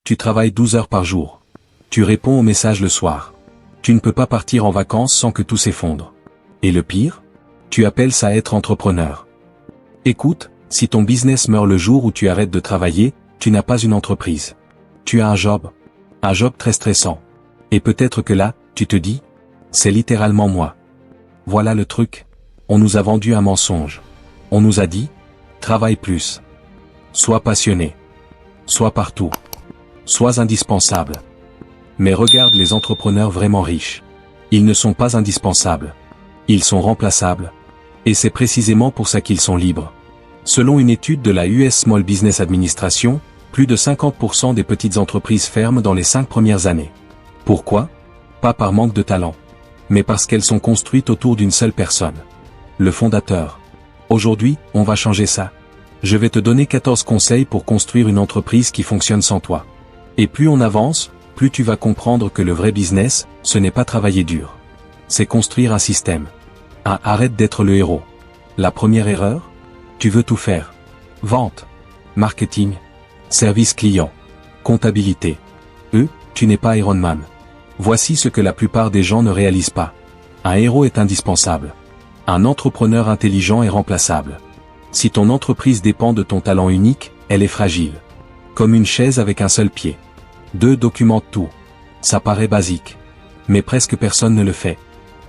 Tu travailles 12 heures par jour. Tu réponds aux messages le soir. Tu ne peux pas partir en vacances sans que tout s'effondre. Et le pire? Tu appelles ça être entrepreneur. Écoute, si ton business meurt le jour où tu arrêtes de travailler, tu n'as pas une entreprise. Tu as un job. Un job très stressant. Et peut-être que là, tu te dis, c'est littéralement moi. Voilà le truc. On nous a vendu un mensonge. On nous a dit, travaille plus. Sois passionné. Sois partout. Sois indispensable. Mais regarde les entrepreneurs vraiment riches. Ils ne sont pas indispensables. Ils sont remplaçables. Et c'est précisément pour ça qu'ils sont libres. Selon une étude de la US Small Business Administration, plus de 50% des petites entreprises ferment dans les 5 premières années. Pourquoi? Pas par manque de talent. Mais parce qu'elles sont construites autour d'une seule personne. Le fondateur. Aujourd'hui, on va changer ça. Je vais te donner 14 conseils pour construire une entreprise qui fonctionne sans toi. Et plus on avance, plus tu vas comprendre que le vrai business, ce n'est pas travailler dur. C'est construire un système. Arrête d'être le héros. La première erreur? Tu veux tout faire. Vente. Marketing. Service client. Comptabilité. Tu n'es pas Iron Man. Voici ce que la plupart des gens ne réalisent pas. Un héros est indispensable. Un entrepreneur intelligent est remplaçable. Si ton entreprise dépend de ton talent unique, elle est fragile. Comme une chaise avec un seul pied. Documente tout. Ça paraît basique. Mais presque personne ne le fait.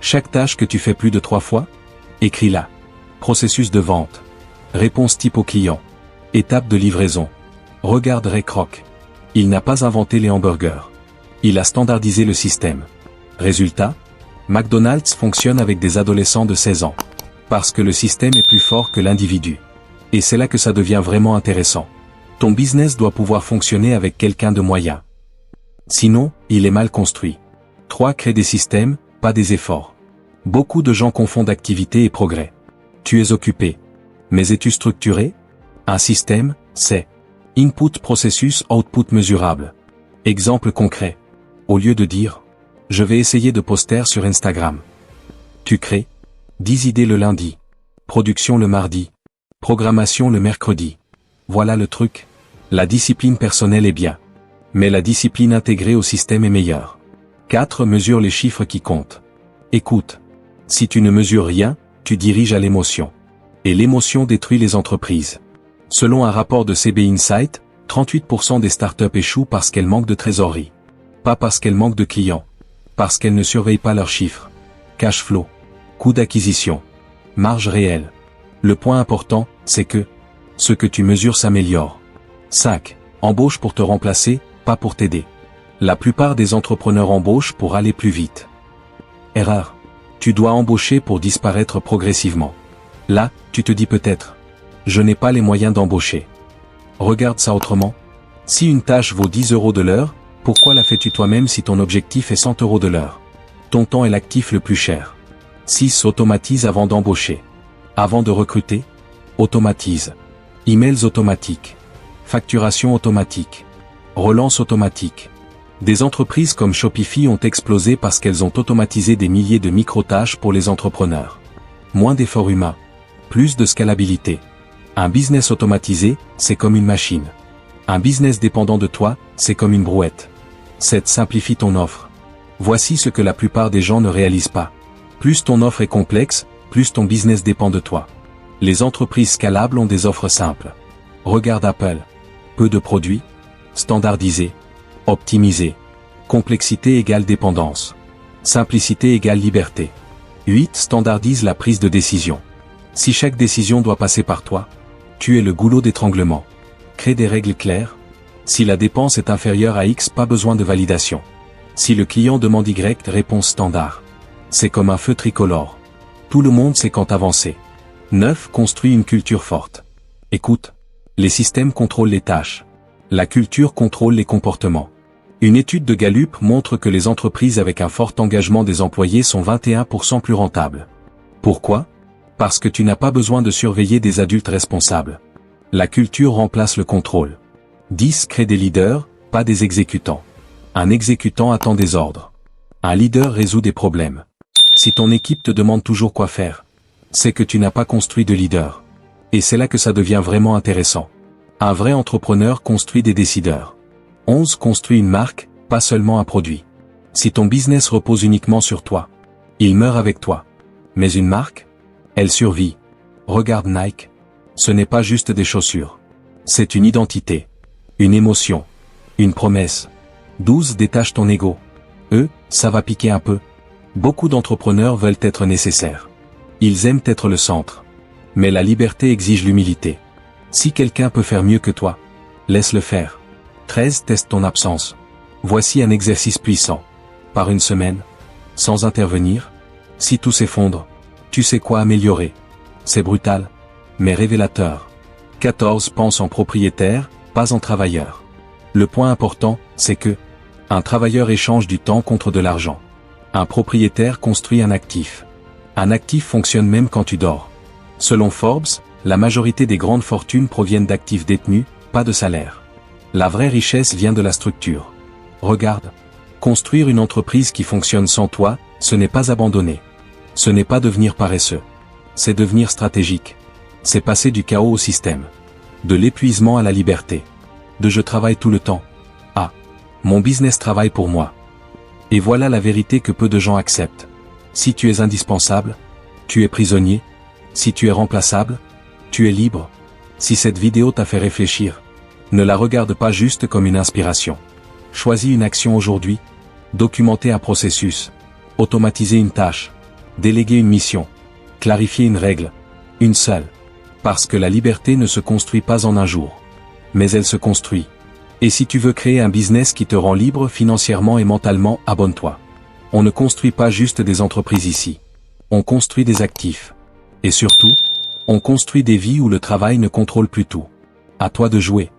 Chaque tâche que tu fais plus de 3 fois, écris-la. Processus de vente. Réponse type au client. Étape de livraison. Regarde Ray Kroc. Il n'a pas inventé les hamburgers. Il a standardisé le système. Résultat, McDonald's fonctionne avec des adolescents de 16 ans. Parce que le système est plus fort que l'individu. Et c'est là que ça devient vraiment intéressant. Ton business doit pouvoir fonctionner avec quelqu'un de moyen. Sinon, il est mal construit. 3. Crée des systèmes, pas des efforts. Beaucoup de gens confondent activité et progrès. Tu es occupé. Mais es-tu structuré? Un système, c'est input processus output mesurable. Exemple concret. Au lieu de dire « Je vais essayer de poster sur Instagram », tu crées 10 idées le lundi, production le mardi, programmation le mercredi. Voilà le truc. La discipline personnelle est bien. Mais la discipline intégrée au système est meilleure. 4. Mesure les chiffres qui comptent. Écoute. Si tu ne mesures rien, tu diriges à l'émotion. Et l'émotion détruit les entreprises. Selon un rapport de CB Insight, 38% des startups échouent parce qu'elles manquent de trésorerie. Pas parce qu'elles manquent de clients. Parce qu'elles ne surveillent pas leurs chiffres. Cash flow. Coût d'acquisition. Marge réelle. Le point important, c'est que ce que tu mesures s'améliore. 5. Embauche pour te remplacer, pas pour t'aider. La plupart des entrepreneurs embauchent pour aller plus vite. Erreur. Tu dois embaucher pour disparaître progressivement. Là, tu te dis peut-être, je n'ai pas les moyens d'embaucher. Regarde ça autrement. Si une tâche vaut 10 € de l'heure, pourquoi la fais-tu toi-même si ton objectif est 100 € de l'heure? Ton temps est l'actif le plus cher. 6. Automatise avant d'embaucher. Avant de recruter, automatise. Emails automatiques. Facturation automatique. Relance automatique. Des entreprises comme Shopify ont explosé parce qu'elles ont automatisé des milliers de micro-tâches pour les entrepreneurs. Moins d'efforts humains. Plus de scalabilité. Un business automatisé, c'est comme une machine. Un business dépendant de toi, c'est comme une brouette. 7. Simplifie ton offre. Voici ce que la plupart des gens ne réalisent pas. Plus ton offre est complexe, plus ton business dépend de toi. Les entreprises scalables ont des offres simples. Regarde Apple. Peu de produits. Standardisé. Optimisé. Complexité égale dépendance. Simplicité égale liberté. 8. Standardise la prise de décision. Si chaque décision doit passer par toi, tu es le goulot d'étranglement. Crée des règles claires. Si la dépense est inférieure à X, pas besoin de validation. Si le client demande Y, réponse standard. C'est comme un feu tricolore. Tout le monde sait quand avancer. 9. Construis une culture forte. Écoute. Les systèmes contrôlent les tâches. La culture contrôle les comportements. Une étude de Gallup montre que les entreprises avec un fort engagement des employés sont 21% plus rentables. Pourquoi? Parce que tu n'as pas besoin de surveiller des adultes responsables. La culture remplace le contrôle. 10. Crée des leaders, pas des exécutants. Un exécutant attend des ordres. Un leader résout des problèmes. Si ton équipe te demande toujours quoi faire, c'est que tu n'as pas construit de leader. Et c'est là que ça devient vraiment intéressant. Un vrai entrepreneur construit des décideurs. 11. Construis une marque, pas seulement un produit. Si ton business repose uniquement sur toi, il meurt avec toi. Mais une marque, elle survit. Regarde Nike. Ce n'est pas juste des chaussures. C'est une identité. Une émotion. Une promesse. 12. Détache ton ego. Ça va piquer un peu. Beaucoup d'entrepreneurs veulent être nécessaires. Ils aiment être le centre. Mais la liberté exige l'humilité. Si quelqu'un peut faire mieux que toi, laisse-le faire. 13. Teste ton absence. Voici un exercice puissant. Par une semaine, sans intervenir, si tout s'effondre, tu sais quoi améliorer. C'est brutal, mais révélateur. 14. Pense en propriétaire, pas en travailleur. Le point important, c'est que un travailleur échange du temps contre de l'argent. Un propriétaire construit un actif. Un actif fonctionne même quand tu dors. Selon Forbes, la majorité des grandes fortunes proviennent d'actifs détenus, pas de salaire. La vraie richesse vient de la structure. Regarde. Construire une entreprise qui fonctionne sans toi, ce n'est pas abandonner. Ce n'est pas devenir paresseux. C'est devenir stratégique. C'est passer du chaos au système. De l'épuisement à la liberté. De je travaille tout le temps. Ah. Mon business travaille pour moi. Et voilà la vérité que peu de gens acceptent. Si tu es indispensable, tu es prisonnier. Si tu es remplaçable, tu es libre. Si cette vidéo t'a fait réfléchir, ne la regarde pas juste comme une inspiration. Choisis une action aujourd'hui. Documenter un processus. Automatiser une tâche. Déléguer une mission. Clarifier une règle. Une seule. Parce que la liberté ne se construit pas en un jour. Mais elle se construit. Et si tu veux créer un business qui te rend libre financièrement et mentalement, abonne-toi. On ne construit pas juste des entreprises ici. On construit des actifs. Et surtout, on construit des vies où le travail ne contrôle plus tout. À toi de jouer.